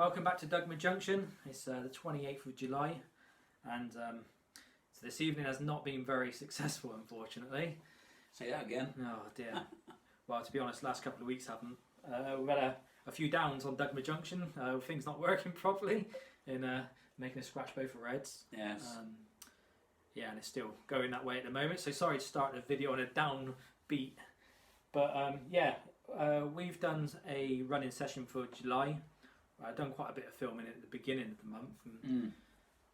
Welcome back to Dugmer Junction. It's the 28th of July, and so this evening has not been very successful, unfortunately. Say that again. Oh dear. Well, to be honest, last couple of weeks haven't. We've had a few downs on Dugmer Junction. Things not working properly in making us scratch both our heads. Yes. Yeah, and it's still going that way at the moment. So sorry to start the video on a down beat, but we've done a running session for July. I've done quite a bit of filming at the beginning of the month, and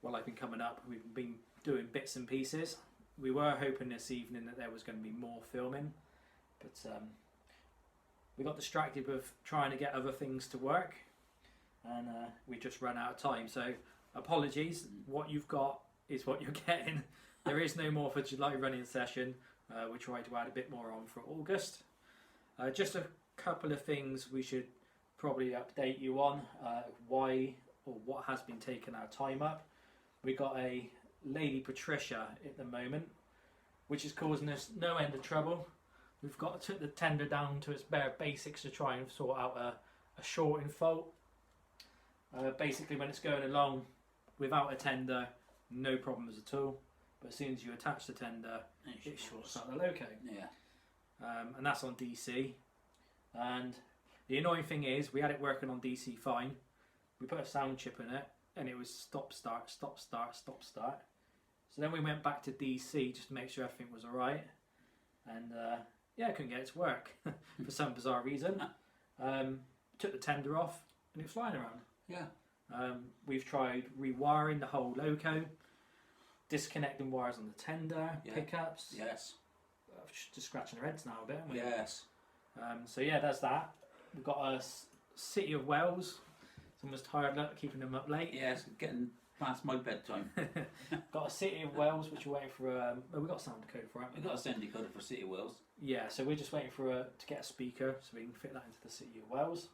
while I've been coming up, we've been doing bits and pieces. We were hoping this evening that there was going to be more filming, but we got distracted with trying to get other things to work, and we just ran out of time. So apologies, what you've got is what you're getting. There is no more for July running session. We tried to add a bit more on for August. Just a couple of things we should probably update you on why or what has been taking our time up. We got a Lady Patricia at the moment, which is causing us no end of trouble. We've got to took the tender down to its bare basics to try and sort out a shorting fault. Basically, when it's going along without a tender, no problems at all. But as soon as you attach the tender, it shorts out the loco. Yeah. And that's on DC. And the annoying thing is, we had it working on DC fine. We put a sound chip in it, and it was stop, start, stop, start, stop, start. So then we went back to DC just to make sure everything was alright. And I couldn't get it to work for some bizarre reason. Took the tender off, and it was flying around. Yeah. We've tried rewiring the whole loco, disconnecting wires on the tender, pickups. Yes. Just scratching our heads now a bit, haven't we? Yes. So yeah, there's that. We've got a City of Wales. Someone's tired of keeping them up late. Yes, getting past my bedtime. Got a City of Wales, which we're waiting for. We've got a sound decoder for it. We've got a sound decoder for City of Wales. Yeah, so we're just waiting for to get a speaker so we can fit that into the City of Wales.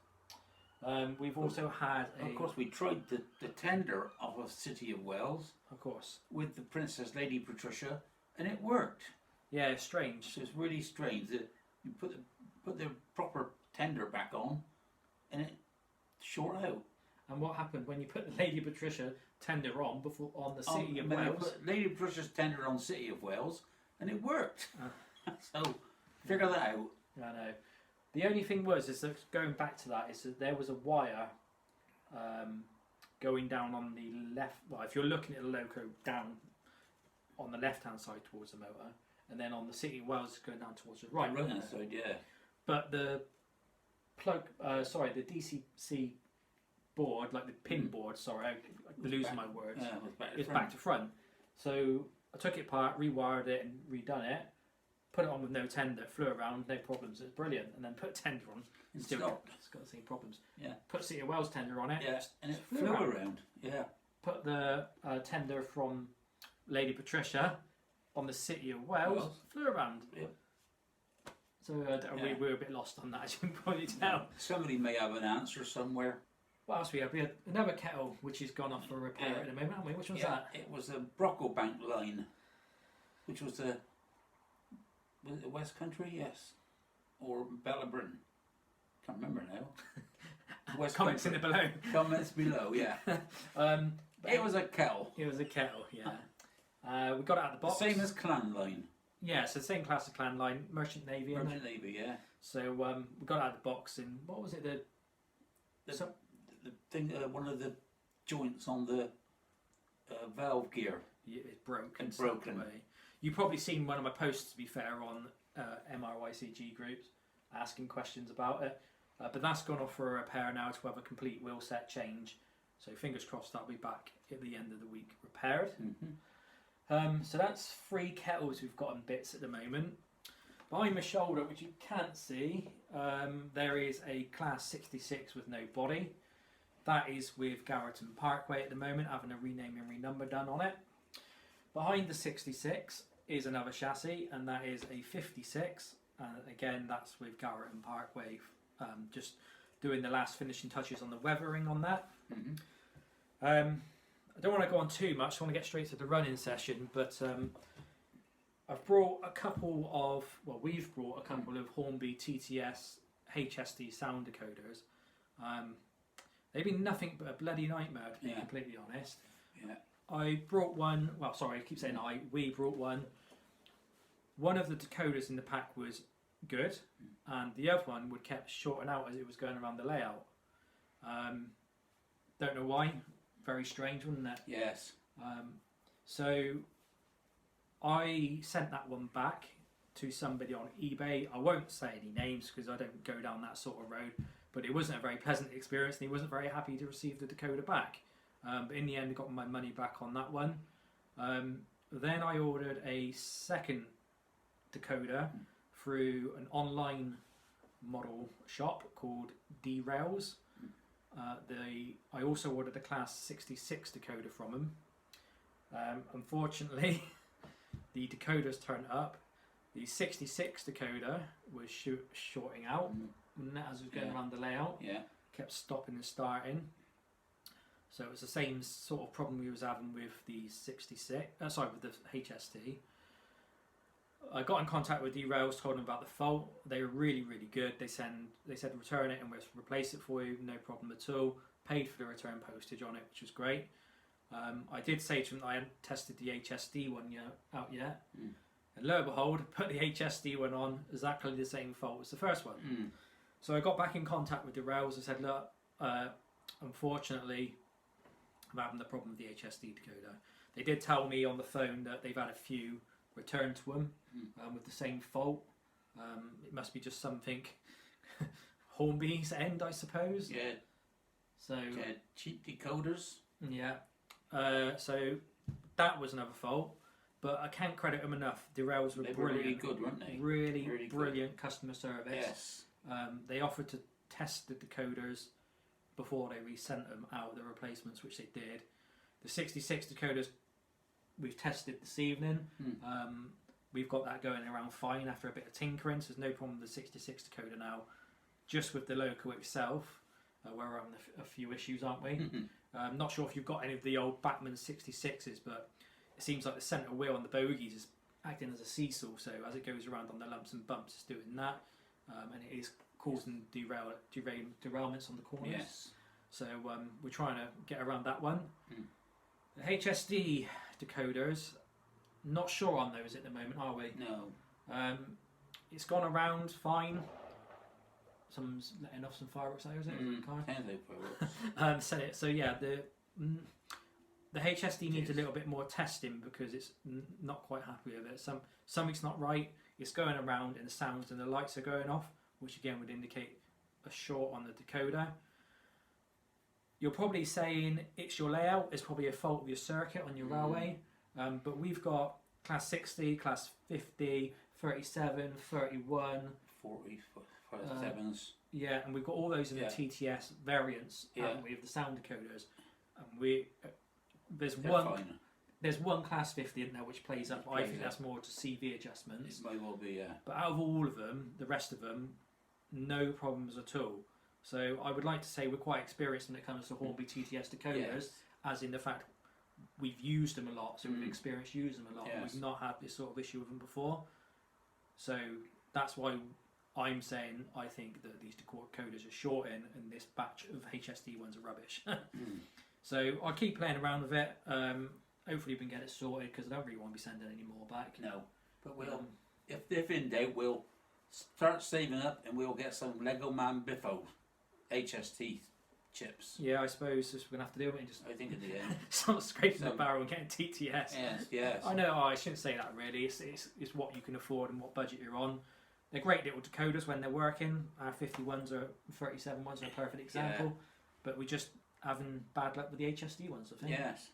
We've also had Of course, we tried the tender of a City of Wales. Of course. With the Princess Lady Patricia, and it worked. Yeah, it's strange. So it's really strange that you put the proper tender back on, and it short out. And what happened when you put the Lady Patricia tender on on the City of Wales? Put Lady Patricia's tender on City of Wales, and it worked. So figure that out. I know. The only thing is that going back to that, is that there was a wire going down on the left. Well, if you're looking at the loco down on the left-hand side towards the motor, and then on the City of Wales going down towards the right. Right-hand side, yeah. But the plug, the DCC board, like the pin board, sorry, I'm losing my words. Yeah, it's back to front. So I took it apart, rewired it, and redone it. Put it on with no tender, flew around, no problems. It's brilliant. And then put tender on, it's still it's got the same problems. Yeah. Put City of Wales tender on it. Yeah, and it flew around. Yeah. Put the tender from Lady Patricia on the City of Wales, flew around. Yep. So we were a bit lost on that, as you can probably tell. Somebody may have an answer somewhere. What else we had? We had another kettle which has gone off for repair at the moment, haven't we? Which one's that? It was a Brocklebank line, which was the West Country, yes, or Bellabrin. Can't remember now. West Comments Country. In the below. Comments below, yeah. It was a kettle. It was a kettle, yeah. We got it out of the box. Same as Clan line. Yeah, so same class of Clan line, Merchant Navy. Merchant Navy, yeah. So we got it out of the box, and what was it? The thing, one of the joints on the valve gear. Yeah, it broke. It's broken. Away. You've probably seen one of my posts, to be fair, on MRYCG groups, asking questions about it. But that's gone off for a repair now to have a complete wheel set change. So fingers crossed that'll be back at the end of the week repaired. So that's 3 kettles we've got in bits at the moment. Behind my shoulder, which you can't see, there is a Class 66 with no body. That is with Garreton Parkway at the moment, having a rename and renumber done on it. Behind the 66 is another chassis, and that is a 56. And again, that's with Garreton Parkway, just doing the last finishing touches on the weathering on that. I don't want to go on too much, I want to get straight to the running session, but I've brought a couple of, we've brought a couple of Hornby TTS HSD sound decoders. They've been nothing but a bloody nightmare, to be completely honest. Yeah. I brought one. Well, sorry, I keep saying I. We brought one. One of the decoders in the pack was good, and the other one would kept shorting out as it was going around the layout. Don't know why. Very strange, wasn't it? Yes. So I sent that one back to somebody on eBay. I won't say any names because I don't go down that sort of road, but it wasn't a very pleasant experience and he wasn't very happy to receive the decoder back. But in the end I got my money back on that one. Then I ordered a second decoder through an online model shop called Derails. I also ordered a Class 66 decoder from them. Unfortunately, the decoders turned up. The 66 decoder was shorting out as it was going around the layout. Yeah. Kept stopping and starting. So it was the same sort of problem we was having with the 66. With the HST. I got in contact with Derails, told them about the fault. They were really, really good. They said return it and we'll replace it for you, no problem at all. Paid for the return postage on it, which was great. I did say to them that I hadn't tested the HSD one out yet. And lo and behold, put the HSD one on, exactly the same fault as the first one. So I got back in contact with Derails and said, look, unfortunately, I'm having the problem with the HSD decoder. They did tell me on the phone that they've had a few returned to them with the same fault. It must be just something Hornby's end, I suppose. Yeah. So cheap decoders. Yeah. So that was another fault, but I can't credit them enough. Derails were brilliant. Really good, weren't they? Really brilliant customer service. Yes. They offered to test the decoders before they resent them out, the replacements, which they did. The 66 decoders we've tested this evening. We've got that going around fine after a bit of tinkering, so there's no problem with the 66 decoder now. Just with the loco itself, we're having a few issues, aren't we? Not sure if you've got any of the old Bachmann 66s, but it seems like the centre wheel on the bogies is acting as a seesaw, so as it goes around on the lumps and bumps, it's doing that, and it is causing derailments on the corners. Yes. So we're trying to get around that one. The HSD decoders, not sure on those at the moment, are we? No. It's gone around fine. Someone's letting off some fireworks now, is it? So yeah, the HSD needs a little bit more testing because it's not quite happy with it. Something's not right. It's going around and the sounds and the lights are going off, which again would indicate a short on the decoder. You're probably saying it's your layout. It's probably a fault of your circuit on your railway. But we've got Class 60, Class 50, 37, 31, 40, 47s. Yeah, and we've got all those in the TTS variants. We have the sound decoders, and there's one Class 50 in there which plays up. I think that's more to CV adjustments. It may well be, yeah. But out of all of them, the rest of them, no problems at all. So I would like to say we're quite experienced when it comes to Hornby TTS decoders, as in the fact we've used them a lot, so we've experienced using them a lot. And we've not had this sort of issue with them before. So that's why I'm saying I think that these decoders are shorting and this batch of HSD ones are rubbish. So I'll keep playing around with it. Hopefully we can get it sorted because I don't really want to be sending any more back. No, but we'll if in doubt, we'll start saving up and we'll get some Lego Man Biffo HST chips. Yeah, I suppose we're gonna have to do it. And just I think in the end, start scraping the barrel and getting TTS. Yes. I know. I shouldn't say that really. It's what you can afford and what budget you're on. They're great little decoders when they're working. Our 51s or 37 ones are a perfect example. But we just having bad luck with the HSD ones, I think. Yes.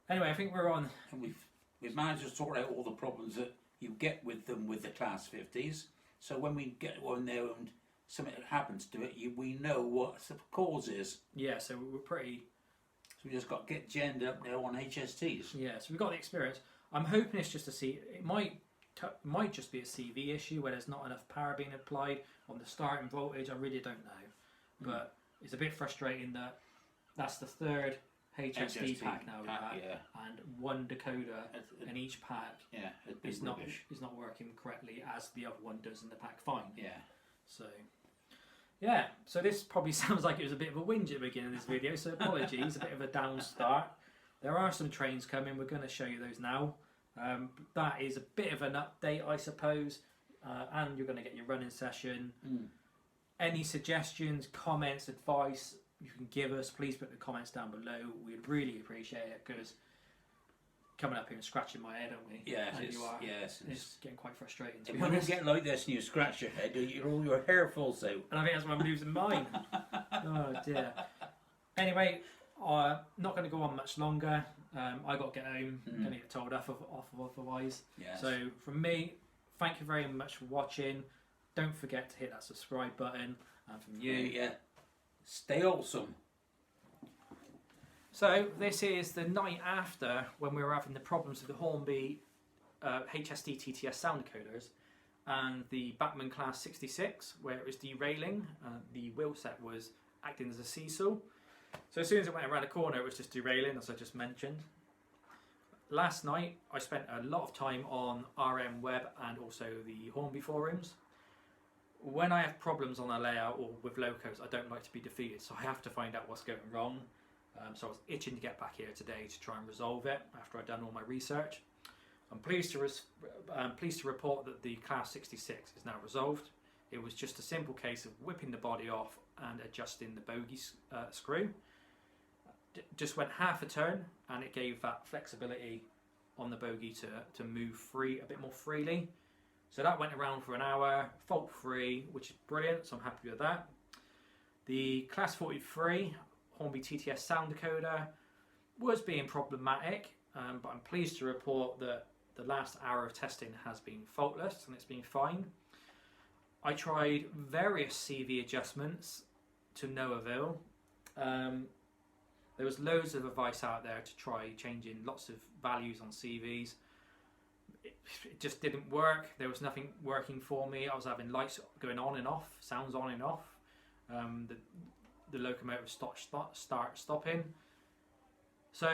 Anyway, I think we're on. And we've managed to sort out all the problems that you get with them with the Class 50s. So when we get one there and something happens to it, we know what the cause is. Yeah, so we're pretty. So we just got to get genned up there on HSTs. Yeah, so we've got the experience. I'm hoping it's just it might just be a CV issue where there's not enough power being applied on the starting voltage. I really don't know, but it's a bit frustrating that that's the third HSD pack now, and one decoder in each pack is not working correctly as the other one does in the pack. Fine. Yeah. So yeah, so this probably sounds like it was a bit of a whinge at the beginning of this video, so apologies, a bit of a down start. There are some trains coming, we're going to show you those now. That is a bit of an update, I suppose, and you're going to get your running session. Any suggestions, comments, advice you can give us, please put the comments down below. We'd really appreciate it, because coming up here and scratching my head, aren't we? Yes, and you are. Yes. It's getting quite frustrating, to be If you honest. get like this and you scratch your head, all your hair falls out. And I think that's why I'm losing mine. Oh dear. Anyway, not going to go on much longer. I got to get home. Going to get told off otherwise. Yes. So from me, thank you very much for watching. Don't forget to hit that subscribe button. And from you, yeah, stay awesome. So this is the night after when we were having the problems with the Hornby HSD TTS sound decoders and the Batman Class 66, where it was derailing. The wheel set was acting as a seesaw. So as soon as it went around the corner, it was just derailing, as I just mentioned. Last night, I spent a lot of time on RM Web and also the Hornby forums. When I have problems on a layout or with locos, I don't like to be defeated, so I have to find out what's going wrong. So I was itching to get back here today to try and resolve it after I'd done all my research. I'm pleased to report that the Class 66 is now resolved. It was just a simple case of whipping the body off and adjusting the bogie screw. Just went half a turn and it gave that flexibility on the bogie to move a bit more freely. So that went around for an hour, fault free, which is brilliant, so I'm happy with that. The Class 43 Hornby TTS sound decoder was being problematic, but I'm pleased to report that the last hour of testing has been faultless and it's been fine. I tried various CV adjustments to no avail. There was loads of advice out there to try changing lots of values on CVs. It just didn't work. There was nothing working for me. I was having lights going on and off, sounds on and off. The locomotive stopping. So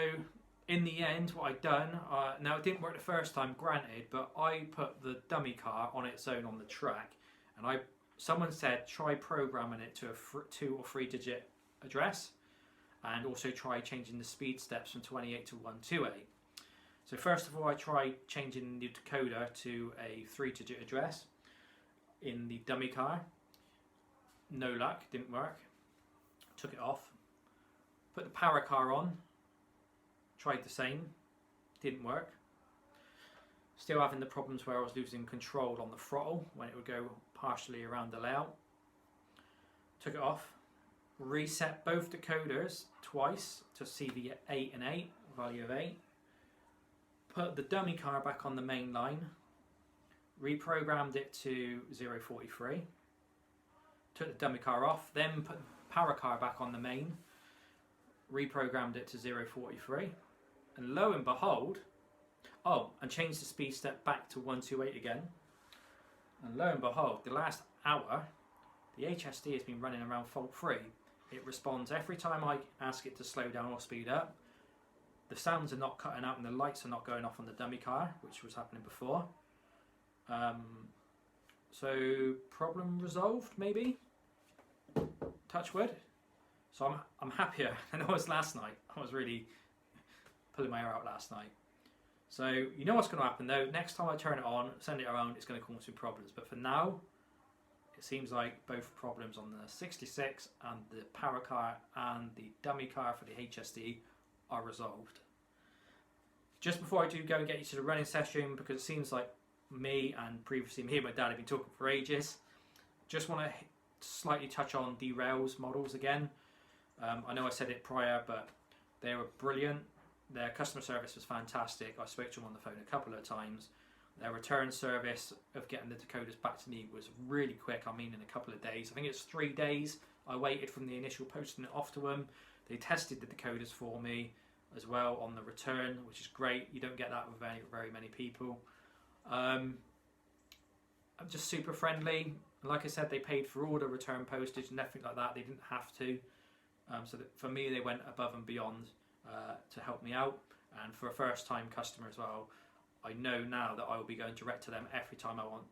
in the end, what I'd done, now it didn't work the first time, granted, but I put the dummy car on its own on the track, and someone said try programming it to a 2 or 3 digit address, and also try changing the speed steps from 28 to 128. So first of all, I tried changing the decoder to a 3 digit address in the dummy car. No luck, didn't work. Took it off, put the power car on, tried the same, didn't work. Still having the problems where I was losing control on the throttle when it would go partially around the layout. Took it off, reset both decoders twice to CV 8 and 8, value of 8. Put the dummy car back on the main line, reprogrammed it to 043. Took the dummy car off, then put the power car back on the main, reprogrammed it to 043, and lo and behold, and changed the speed step back to 128 again, and lo and behold, the last hour, the HSD has been running around fault free. It responds every time I ask it to slow down or speed up. The sounds are not cutting out and the lights are not going off on the dummy car, which was happening before. So problem resolved, maybe? Touch wood. So I'm happier than I was last night. I was really pulling my hair out last night. So you know what's going to happen though. Next time I turn it on, send it around, it's going to cause some problems. But for now, it seems like both problems on the 66 and the power car and the dummy car for the HSD are resolved. Just before I do go and get you to the running session, because it seems like me and previously me and my dad have been talking for ages, just want to slightly touch on derails models again. I know I said it prior, but they were brilliant. Their customer service was fantastic. I spoke to them on the phone a couple of times. Their return service of getting the decoders back to me was really quick. I mean, in a couple of days. I think it's 3 days I waited from the initial posting it off to them. They tested the decoders for me as well on the return, which is great. You don't get that with very many people. I'm just super friendly. Like I said, they paid for all the return postage and everything like that. They didn't have to. So that for me, they went above and beyond to help me out. And for a first-time customer as well, I know now that I will be going direct to them every time I want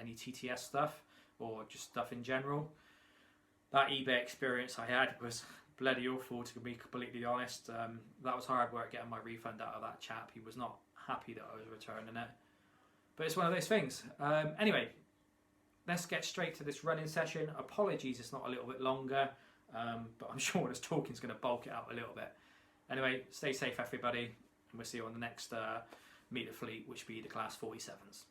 any TTS stuff or just stuff in general. that eBay experience I had was bloody awful, to be completely honest. That was hard work getting my refund out of that chap. He was not happy that I was returning it. But it's one of those things. Anyway, let's get straight to this running session. Apologies it's not a little bit longer, but I'm sure this talking is going to bulk it out a little bit. Anyway, stay safe everybody, and we'll see you on the next meter fleet, which will be the Class 47s.